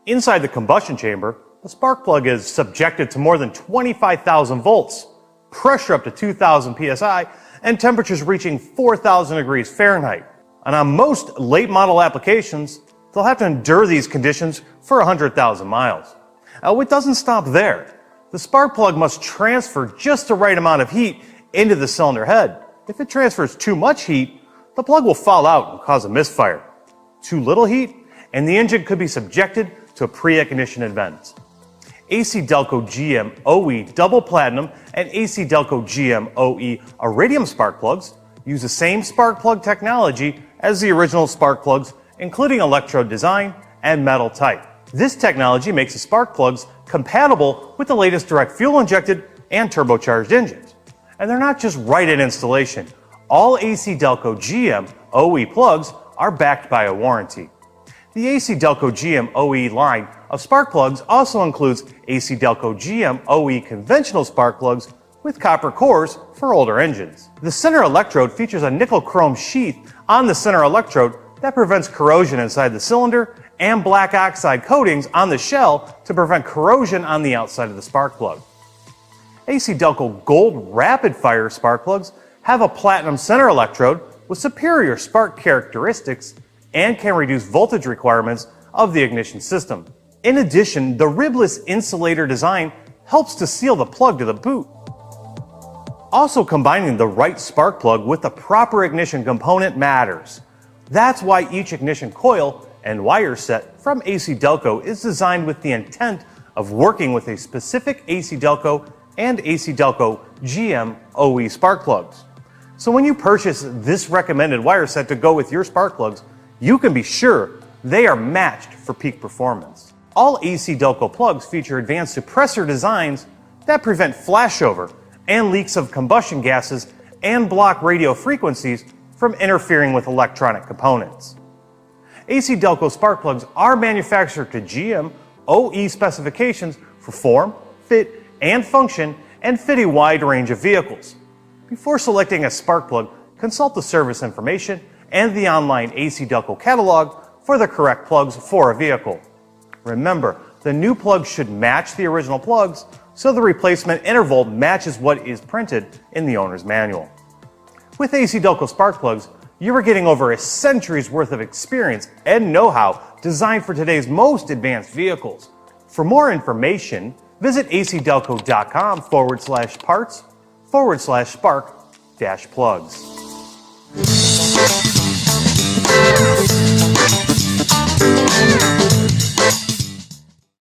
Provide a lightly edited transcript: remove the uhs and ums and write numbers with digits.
Inside the combustion chamber, the spark plug is subjected to more than 25,000 volts, pressure up to 2,000 psi, and temperatures reaching 4,000 degrees Fahrenheit. And on most late model applications, they'll have to endure these conditions for 100,000 miles. Now, it doesn't stop there. The spark plug must transfer just the right amount of heat into the cylinder head. If it transfers too much heat, the plug will fall out and cause a misfire. Too little heat, and the engine could be subjected to a pre-ignition event. ACDelco GM OE Double Platinum and ACDelco GM OE Iridium spark plugs use the same spark plug technology as the original spark plugs, including electrode design and metal type. This technology makes the spark plugs compatible with the latest direct fuel injected and turbocharged engines. And they're not just right at installation. All ACDelco GM OE plugs are backed by a warranty. The ACDelco GM OE line of spark plugs also includes ACDelco GM OE conventional spark plugs with copper cores for older engines. The center electrode features a nickel chrome sheath on the center electrode that prevents corrosion inside the cylinder, and black oxide coatings on the shell to prevent corrosion on the outside of the spark plug. ACDelco Gold Rapid Fire spark plugs have a platinum center electrode with superior spark characteristics and can reduce voltage requirements of the ignition system. In addition, the ribless insulator design helps to seal the plug to the boot. Also, combining the right spark plug with the proper ignition component matters. That's why each ignition coil and wire set from ACDelco is designed with the intent of working with a specific ACDelco and ACDelco GM OE spark plugs. So when you purchase this recommended wire set to go with your spark plugs, you can be sure they are matched for peak performance. All ACDelco plugs feature advanced suppressor designs that prevent flashover and leaks of combustion gases and block radio frequencies from interfering with electronic components. ACDelco spark plugs are manufactured to GM OE specifications for form, fit, and function, and fit a wide range of vehicles. Before selecting a spark plug, consult the service information and the online ACDelco catalog for the correct plugs for a vehicle. Remember, the new plugs should match the original plugs, so the replacement interval matches what is printed in the owner's manual. With ACDelco spark plugs, you are getting over a century's worth of experience and know-how designed for today's most advanced vehicles. For more information, visit acdelco.com/parts/spark-plugs.